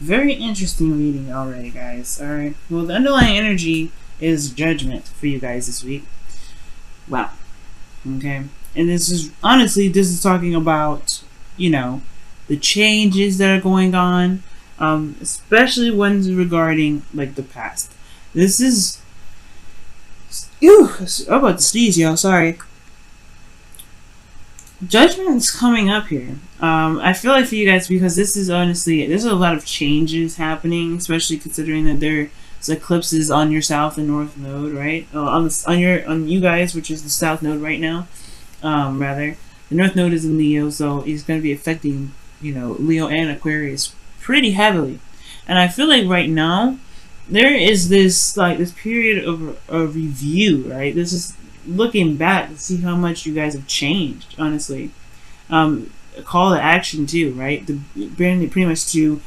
Very interesting reading already, guys. Alright. Well, the underlying energy is judgment for you guys this week. Wow. Okay. And this is talking about, the changes that are going on, especially ones regarding, like, the past. This is... Ew! I'm about to sneeze, y'all. Sorry. Judgment is coming up here. I feel like for you guys, because this is honestly, there's a lot of changes happening, especially considering that there's eclipses on your south and north node, right? On you guys, which is the south node right now. Rather, the north node is in Leo, so it's going to be affecting, Leo and Aquarius pretty heavily. And I feel like right now there is this period of review, right? This is looking back to see how much you guys have changed, honestly. A call to action too, right? Pretty much to,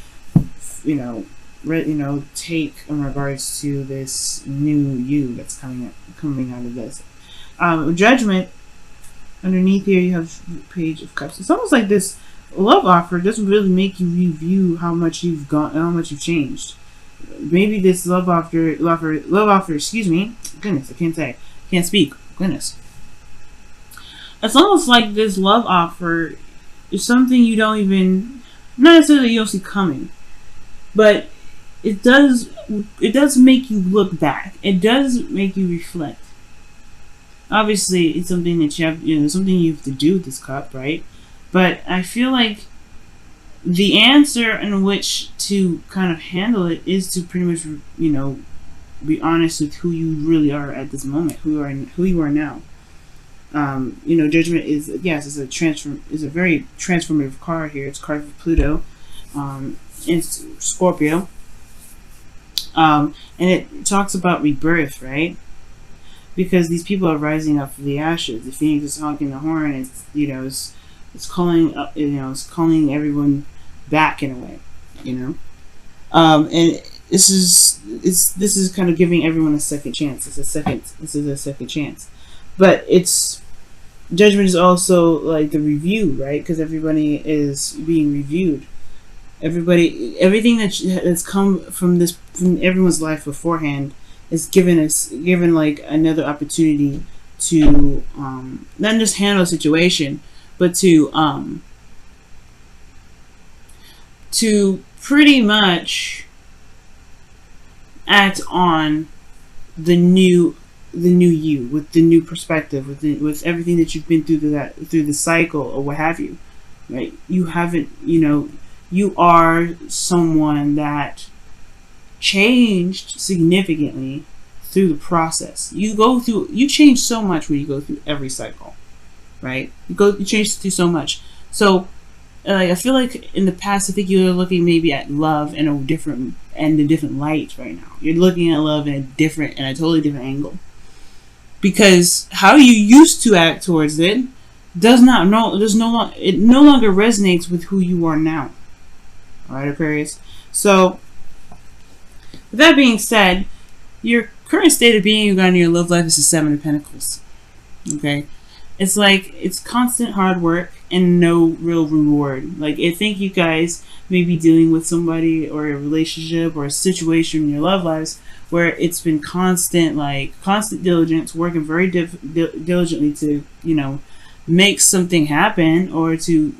take in regards to this new you that's coming out of this. Judgment. Underneath here, you have Page of Cups. It's almost like this love offer doesn't really make you review how much you've gone, how much you've changed. Maybe this love offer. Excuse me. Goodness, can't speak. Goodness. It's almost like this love offer is something you don't even, not necessarily you don't see coming, but it does make you look back. It does make you reflect. Obviously, it's something that something you have to do with this cup, right? But I feel like the answer in which to kind of handle it is to pretty much, be honest with who you really are at this moment, who you are now. Judgment is, yes, is a very transformative card here. It's a card for Pluto, in Scorpio, and it talks about rebirth, right? Because these people are rising up from the ashes. The phoenix is honking the horn. It's calling up. It's calling everyone back in a way. And this is kind of giving everyone a second chance. This is a second chance, but judgment is also like the review, right? Because everybody is being reviewed. Everything that's come from everyone's life beforehand is given like another opportunity to not just handle a situation, but to pretty much act on the new you, with the new perspective, with everything that you've been through the cycle or what have you, right? You are someone that changed significantly through the process. You change so much when you go through every cycle, right? You change through so much. So I feel like in the past, I think you're looking maybe at love in a different light right now. You're looking at love in a totally different angle, because how you used to act towards it it no longer resonates with who you are now. All right, Aquarius. So with that being said, your current state of being in your love life is the Seven of Pentacles. Okay? It's like, it's constant hard work and no real reward. Like, I think you guys may be dealing with somebody or a relationship or a situation in your love lives where it's been constant diligence, working very diligently to, make something happen or to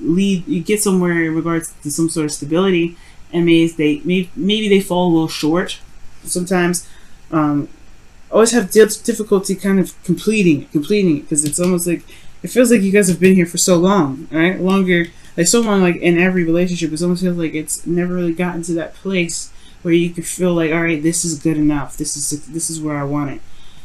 get somewhere in regards to some sort of stability, and maybe they fall a little short sometimes. Always have difficulty kind of completing it, because it's almost like it feels like you guys have been here for so long, right? So long, like in every relationship, it almost feels like it's never really gotten to that place where you can feel like, all right, this is good enough. This is where I want it.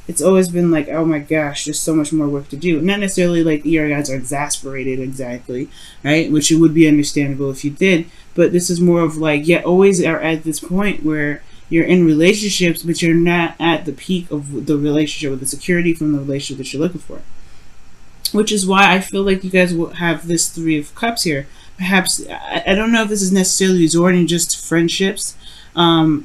It's always been like, oh my gosh, there's so much more work to do. Not necessarily like your guys are exasperated exactly, right? Which it would be understandable if you did, but this is more of like, always are at this point where you're in relationships, but you're not at the peak of the relationship, or the security from the relationship that you're looking for. Which is why I feel like you guys will have this Three of Cups here. Perhaps, I don't know if this is necessarily resorting just to friendships, but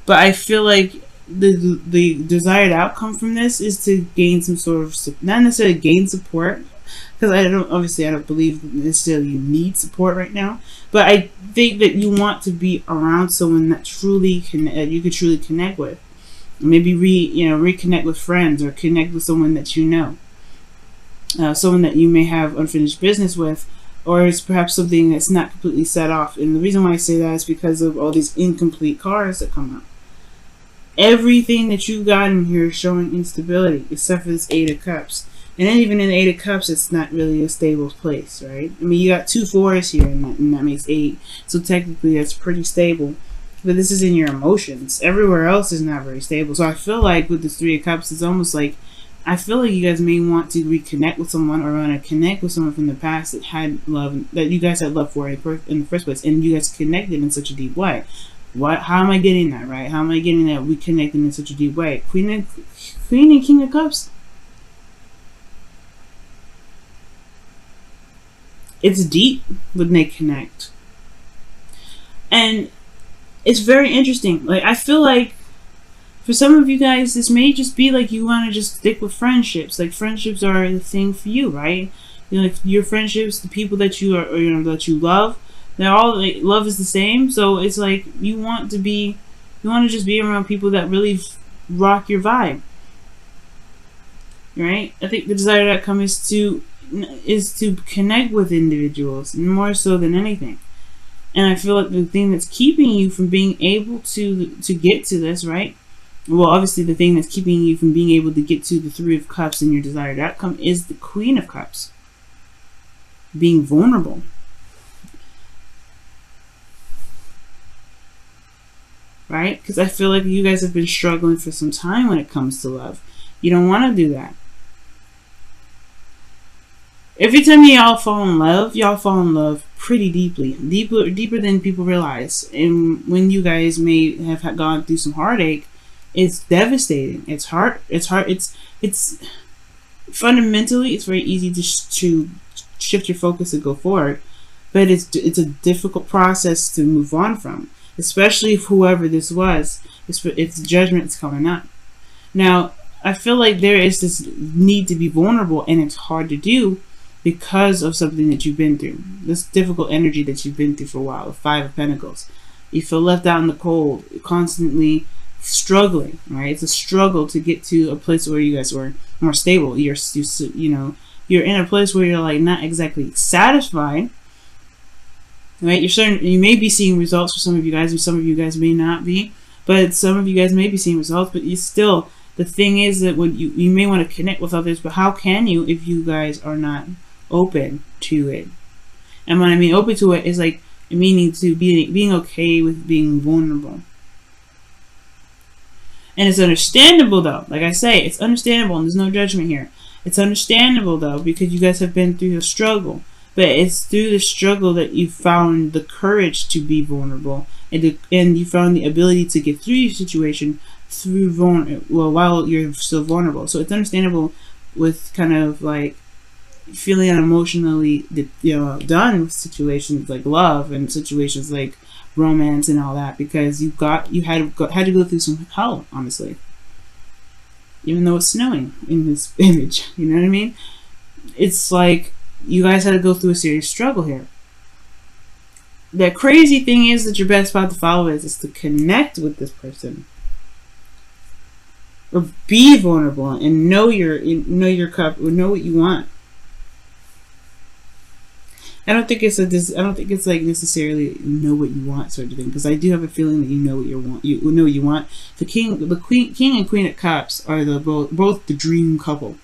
I feel like the desired outcome from this is to gain some sort of, not necessarily gain support, because I don't believe necessarily you need support right now, but I think that you want to be around someone that you could truly connect with. Maybe reconnect with friends, or connect with someone that you know, someone that you may have unfinished business with, or it's perhaps something that's not completely set off. And the reason why I say that is because of all these incomplete cards that come out. Everything that you got in here is showing instability, except for this Eight of Cups. And then even in the Eight of Cups, it's not really a stable place, right? I mean, you got 2 4s here, and that makes 8. So technically, that's pretty stable. But this is in your emotions. Everywhere else is not very stable. So I feel like with this 3 of Cups, it's almost like, I feel like you guys may want to reconnect with someone, or want to connect with someone from the past that had love, that you guys had love for in the first place, and you guys connected in such a deep way. How am I getting that, right? How am I getting that we connected in such a deep way? Queen and King of Cups. It's deep when they connect. And it's very interesting. Like, I feel like for some of you guys, this may just be like you want to just stick with friendships. Like, friendships are the thing for you, right? Like, your friendships, the people that you are, that you love, they're all, like, love is the same. So it's like you want to just be around people that really rock your vibe, right? I think the desired outcome is to connect with individuals more so than anything. And I feel like the thing that's keeping you from being able to get to this, right? Well, obviously the thing that's keeping you from being able to get to the 3 of Cups and your desired outcome is the Queen of Cups. Being vulnerable. Right? Because I feel like you guys have been struggling for some time when it comes to love. You don't want to do that. Every time y'all fall in love pretty deeply. Deeper than people realize. And when you guys may have gone through some heartache, it's devastating. It's hard. It's fundamentally, it's very easy to shift your focus and go forward. But it's a difficult process to move on from. Especially if whoever this was, if judgment's coming up. Now, I feel like there is this need to be vulnerable, and it's hard to do because of something that you've been through. This difficult energy that you've been through for a while, the 5 of Pentacles. You feel left out in the cold, constantly struggling, right? It's a struggle to get to a place where you guys were more stable. You're in a place where you're like not exactly satisfied. Right, you may be seeing results for some of you guys, and some of you guys may not be, but some of you guys may be seeing results. But you still, the thing is that when you may want to connect with others, but how can you if you guys are not open to it? And when I mean open to it, is like meaning to being okay with being vulnerable. And it's understandable though. Like I say, it's understandable, and there's no judgment here. It's understandable though, because you guys have been through a struggle. But it's through the struggle that you found the courage to be vulnerable, and you found the ability to get through your situation while you're still vulnerable. So it's understandable with kind of like feeling emotionally done with situations like love and situations like romance and all that, because you had to go through some hell, honestly. Even though it's snowing in this image, you know what I mean? It's like you guys had to go through a serious struggle here. The crazy thing is that your best spot to follow is to connect with this person, or be vulnerable and know your cup, or know what you want. I don't think it's like necessarily know what you want sort of thing, because I do have a feeling that you know what you want. You know what you want. The king and queen of cups are both the dream couple.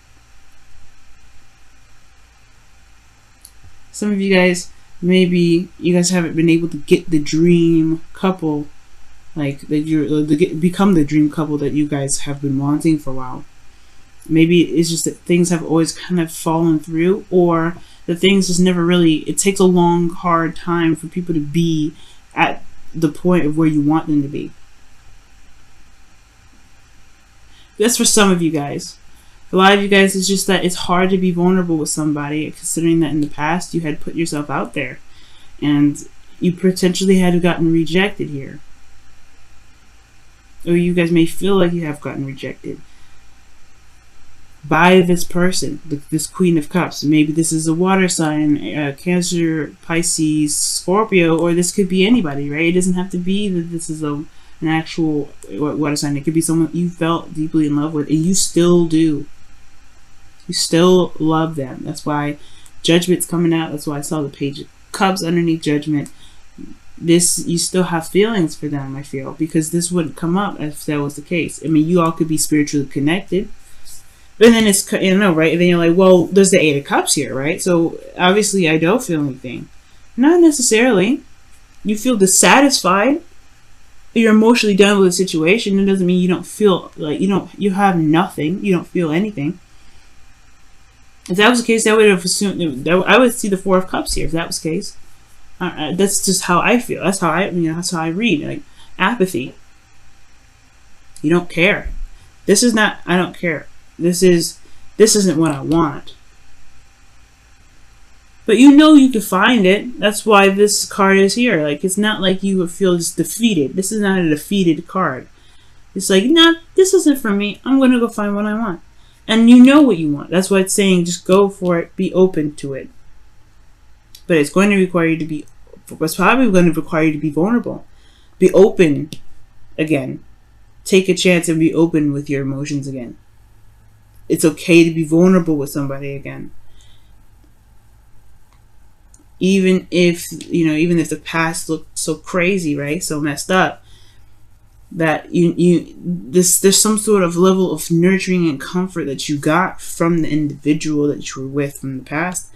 Some of you guys, maybe you guys haven't been able to get the dream couple, like that become the dream couple that you guys have been wanting for a while. Maybe it's just that things have always kind of fallen through, or the things just never really, it takes a long, hard time for people to be at the point of where you want them to be. That's for some of you guys. A lot of you guys, it's just that it's hard to be vulnerable with somebody, considering that in the past you had put yourself out there and you potentially had gotten rejected here. Or you guys may feel like you have gotten rejected. by this person, this Queen of Cups. Maybe this is a water sign, Cancer, Pisces, Scorpio, or this could be anybody, right? It doesn't have to be that this is an actual water sign. It could be someone you felt deeply in love with, and you still do. You still love them. That's why Judgment's coming out. That's why I saw the Page of Cups underneath Judgment. This, you still have feelings for them, I feel, because this wouldn't come up if that was the case. I mean, you all could be spiritually connected. But then it's, you know, right? And then you're like, well, there's the Eight of Cups here, right? So obviously I don't feel anything. Not necessarily. You feel dissatisfied. You're emotionally done with the situation. It doesn't mean you don't feel like you have nothing. You don't feel anything. If that was the case, I would have assumed that I would see the Four of Cups here. If that was the case, that's just how I feel. That's how that's how I read. Like apathy. You don't care. This is not. I don't care. This isn't what I want. But you know you can find it. That's why this card is here. Like, it's not like you would feel just defeated. This is not a defeated card. It's like, nah, this isn't for me. I'm going to go find what I want. And you know what you want. That's why it's saying just go for it. Be open to it. But it's going to require you to be, it's probably going to require you to be vulnerable. Be open again. Take a chance and be open with your emotions again. It's okay to be vulnerable with somebody again. Even if, even if the past looked so crazy, right? So messed up, that there's some sort of level of nurturing and comfort that you got from the individual that you were with from the past,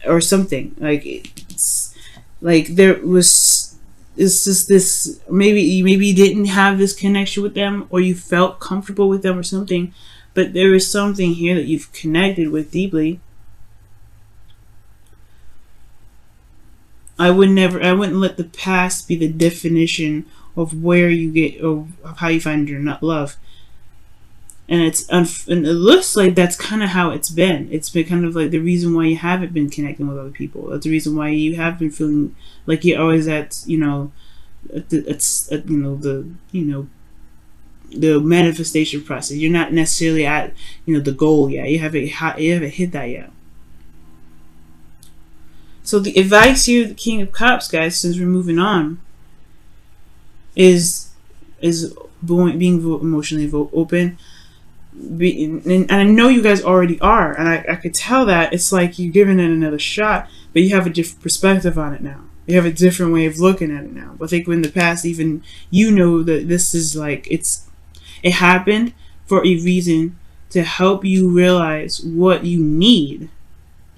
or something. Like, it's like it's just this, maybe you didn't have this connection with them, or you felt comfortable with them or something, but there is something here that you've connected with deeply. I wouldn't let the past be the definition of where you get, or of how you find your love. And and it looks like that's kind of how it's been. It's been kind of like the reason why you haven't been connecting with other people. That's the reason why you have been feeling like you're always the manifestation process. You're not necessarily at the goal yet. You haven't hit that yet. So the advice here, the King of Cups, guys, since we're moving on, is being emotionally open. And I know you guys already are, and I could tell that. It's like you're giving it another shot, but you have a different perspective on it now. You have a different way of looking at it now. But I think in the past, even that this is like, it happened for a reason, to help you realize what you need,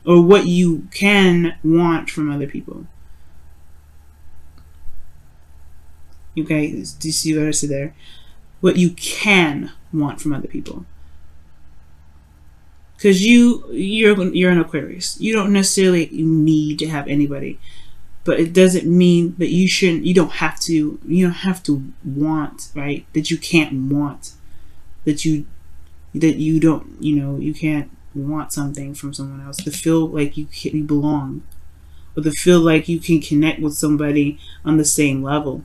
or what you can want from other people. Okay, do you see what I said there? What you can want from other people. Because you're an Aquarius. You don't necessarily need to have anybody, but it doesn't mean that you don't have to want, right? That you can't want, that you don't, you can't want something from someone else, to feel like you belong, or to feel like you can connect with somebody on the same level.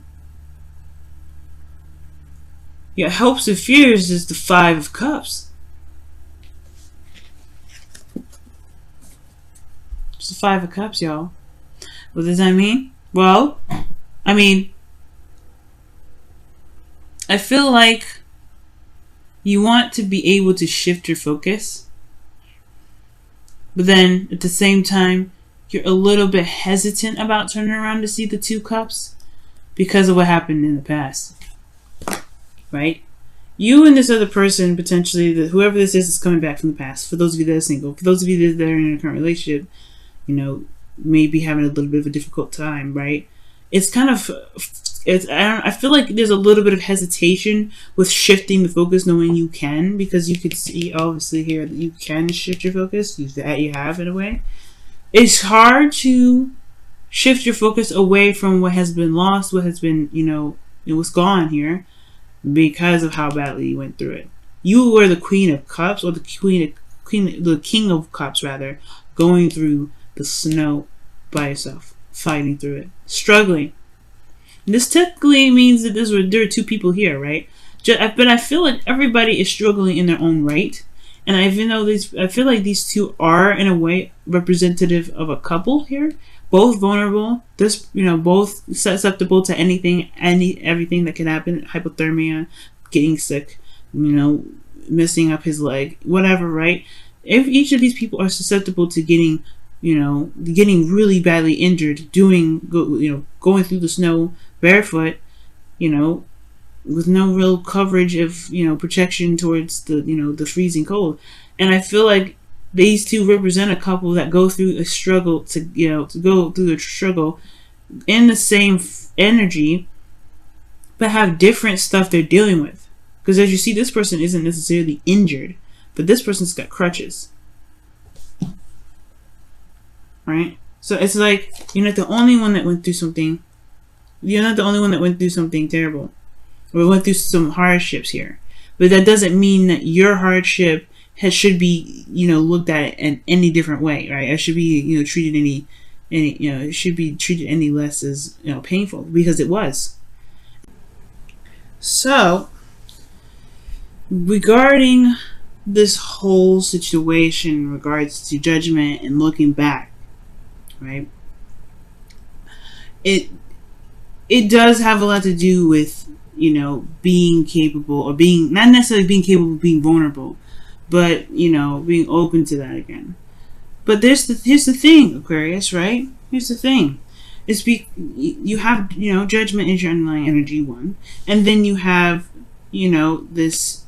Your hopes and fears is the Five of Cups. It's the Five of Cups, y'all. What does that mean? Well, I feel like you want to be able to shift your focus, but then at the same time, you're a little bit hesitant about turning around to see the Two Cups because of what happened in the past. Right? You and this other person, potentially, whoever this is coming back from the past. For those of you that are single, for those of you that are in a current relationship, maybe having a little bit of a difficult time, right? It's kind of, I feel like there's a little bit of hesitation with shifting the focus, knowing you can, because you could see, obviously, here that you can shift your focus. You have, in a way. It's hard to shift your focus away from what has been lost, what has been, it was gone here, because of how badly you went through it. You were the Queen of Cups, or the King of Cups, rather, going through the snow by yourself, fighting through it, struggling. And this technically means that there are two people here, right? But I feel like everybody is struggling in their own right, And even though I feel like these two are in a way representative of a couple here, both vulnerable, this, both susceptible to everything that can happen, hypothermia, getting sick, messing up his leg, whatever, right? If each of these people are susceptible to getting really badly injured, going through the snow barefoot, with no real coverage of, protection towards the freezing cold. And I feel like these two represent a couple that go through a struggle to go through the struggle in the same energy, but have different stuff they're dealing with. Because as you see, this person isn't necessarily injured, but this person's got crutches. Right? So it's like, you're not the only one that went through something. You're not the only one that went through something terrible. We went through some hardships here. But that doesn't mean that your hardship should be, looked at in any different way, right? It should be, treated it should be treated any less as, painful, because it was. So, regarding this whole situation in regards to judgment and looking back, right? It does have a lot to do with, being capable, or being, not necessarily being capable of being vulnerable, but, being open to that again. But here's the thing, Aquarius, right? Here's the thing. You have, judgment is your underlying energy, one. And then you have, this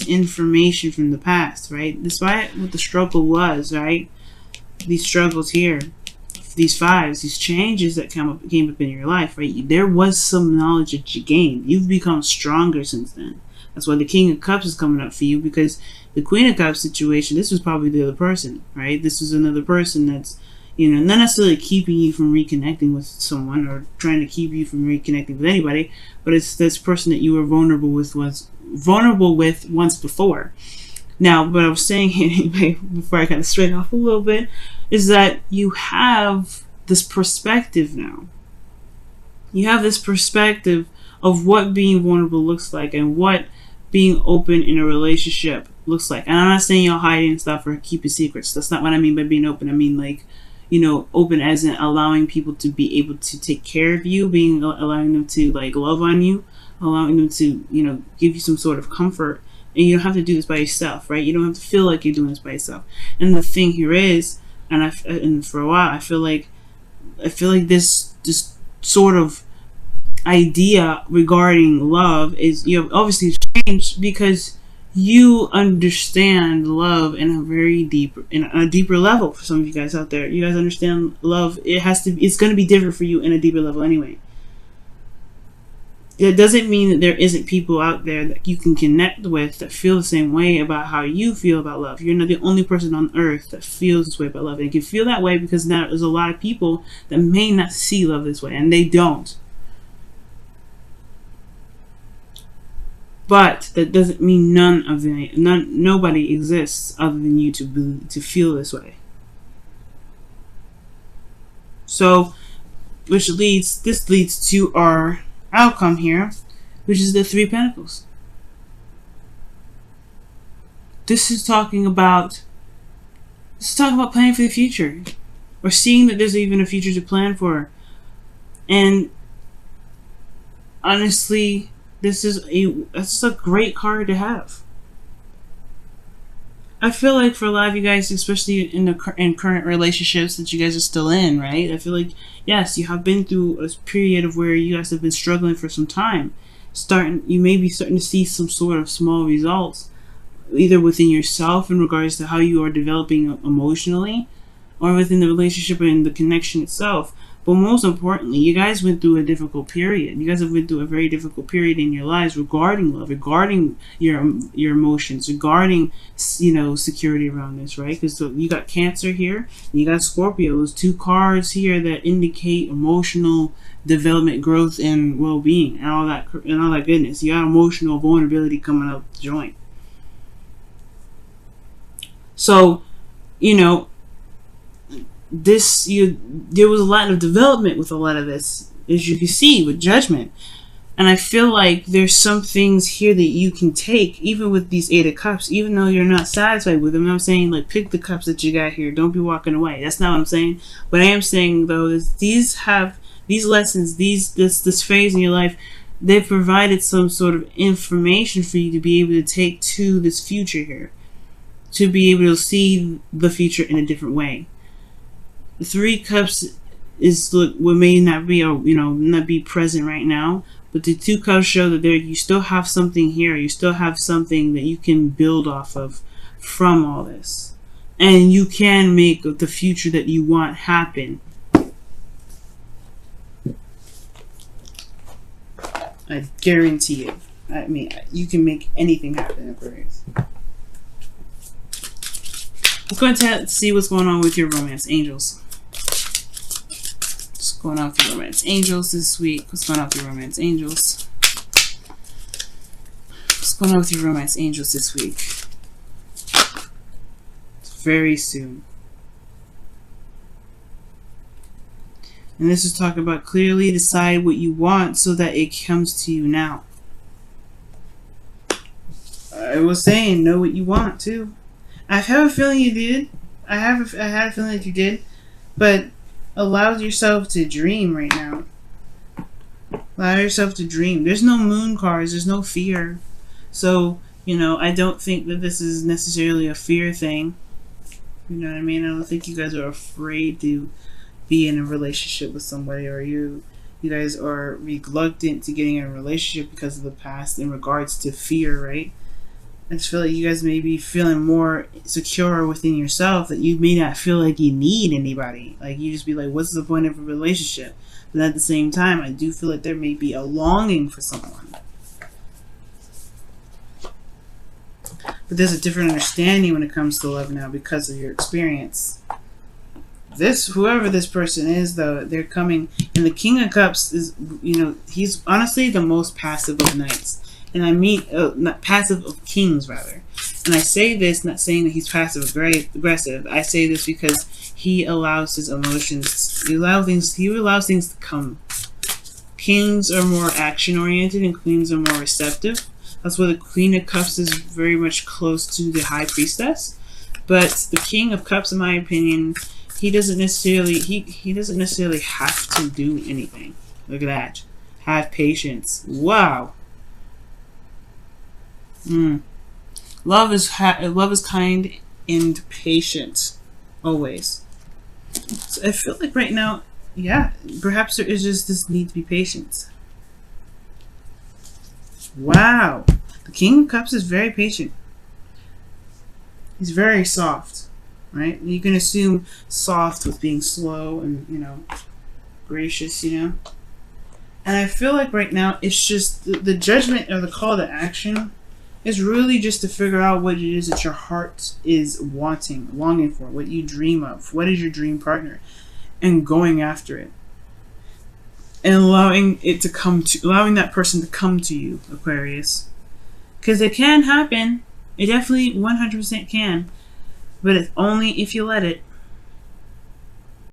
information from the past, right? Despite what the struggle was, right? These struggles here, these fives, these changes that came up in your life, right? There was some knowledge that you gained. You've become stronger since then. That's why the King of Cups is coming up for you, because the Queen of Cups situation, this was probably the other person, right? This is another person that's, not necessarily keeping you from reconnecting with someone or trying to keep you from reconnecting with anybody, but it's this person that you were vulnerable with once before. Now, what I was saying anyway, before I kind of straighten off a little bit, is that you have this perspective now. You have this perspective of what being vulnerable looks like and what being open in a relationship looks like. And I'm not saying y'all hiding stuff or keeping secrets. That's not what I mean by being open. I mean, like, open as in allowing people to be able to take care of you, allowing them to, like, love on you, allowing them to, give you some sort of comfort. And you don't have to do this by yourself, right? You don't have to feel like you're doing this by yourself. And the thing here is, and for a while, I feel like this sort of idea regarding love is, obviously changed because you understand love in a deeper level. For some of you guys out there, you guys understand love. It's going to be different for you in a deeper level anyway. It doesn't mean that there isn't people out there that you can connect with that feel the same way about how you feel about love. You're not the only person on earth that feels this way about love. And you can feel that way because now there's a lot of people that may not see love this way, and they don't. But that doesn't mean nobody exists other than you to feel this way. So, this leads to our outcome here, which is the Three of Pentacles. This is talking about planning for the future, or seeing that there's even a future to plan for. And honestly, this is a great card to have. I feel like for a lot of you guys, especially in current relationships that you guys are still in, right? I feel like, yes, you have been through a period of where you guys have been struggling for some time. You may be starting to see some sort of small results, either within yourself in regards to how you are developing emotionally, or within the relationship and the connection itself. But most importantly, you guys went through a difficult period. You guys have been through a very difficult period in your lives regarding love, regarding your emotions, regarding, security around this, right? Because you got Cancer here, and you got Scorpio. Those two cards here that indicate emotional development, growth, and well-being, and all that goodness. You got emotional vulnerability coming up the joint. So, there was a lot of development with a lot of this, as you can see with Judgment. And I feel like there's some things here that you can take, even with these Eight of Cups, even though you're not satisfied with them. I'm not saying, like, pick the cups that you got here. Don't be walking away. That's not what I'm saying. What I am saying, though, is these lessons, this phase in your life, they've provided some sort of information for you to be able to take to this future here. To be able to see the future in a different way. The Three Cups is what may not be, not be present right now. But the Two Cups show that you still have something here. You still have something that you can build off of from all this. And you can make the future that you want happen. I guarantee you. I mean, you can make anything happen, Aquarius. Let's go ahead and see what's going on with your romance angels. What's going on with your romance angels this week? What's going on with your romance angels? What's going on with your romance angels this week? It's very soon. And this is talking about clearly decide what you want so that it comes to you now. I was saying know what you want too. I have a feeling you did. I had a feeling that you did. But allow yourself to dream right now. Allow yourself to dream. There's no moon cards. There's no fear. So, I don't think that this is necessarily a fear thing. You know what I mean? I don't think you guys are afraid to be in a relationship with somebody, or you guys are reluctant to getting in a relationship because of the past in regards to fear, right? I just feel like you guys may be feeling more secure within yourself, that you may not feel like you need anybody. Like, you just be like, what's the point of a relationship? But at the same time, I do feel like there may be a longing for someone. But there's a different understanding when it comes to love now because of your experience. Whoever this person is, though, they're coming. And the King of Cups is, he's honestly the most passive of knights. And I mean, not passive of kings, rather. And I say this not saying that he's passive aggressive. I say this because he allows his emotions. He allows things to come. Kings are more action oriented, and queens are more receptive. That's why the Queen of Cups is very much close to the High Priestess. But the King of Cups, in my opinion, he doesn't necessarily have to do anything. Look at that. Have patience. Wow. Love is kind and patient, always. So I feel like right now, yeah, perhaps there is just this need to be patient. Wow, the King of Cups is very patient. He's very soft, right? You can assume soft with being slow and gracious, And I feel like right now it's just the judgment or the call to action. It's really just to figure out what it is that your heart is longing for, what you dream of, what is your dream partner, and going after it. And allowing that person to come to you, Aquarius. Because it can happen. It definitely 100% can. But it's only if you let it.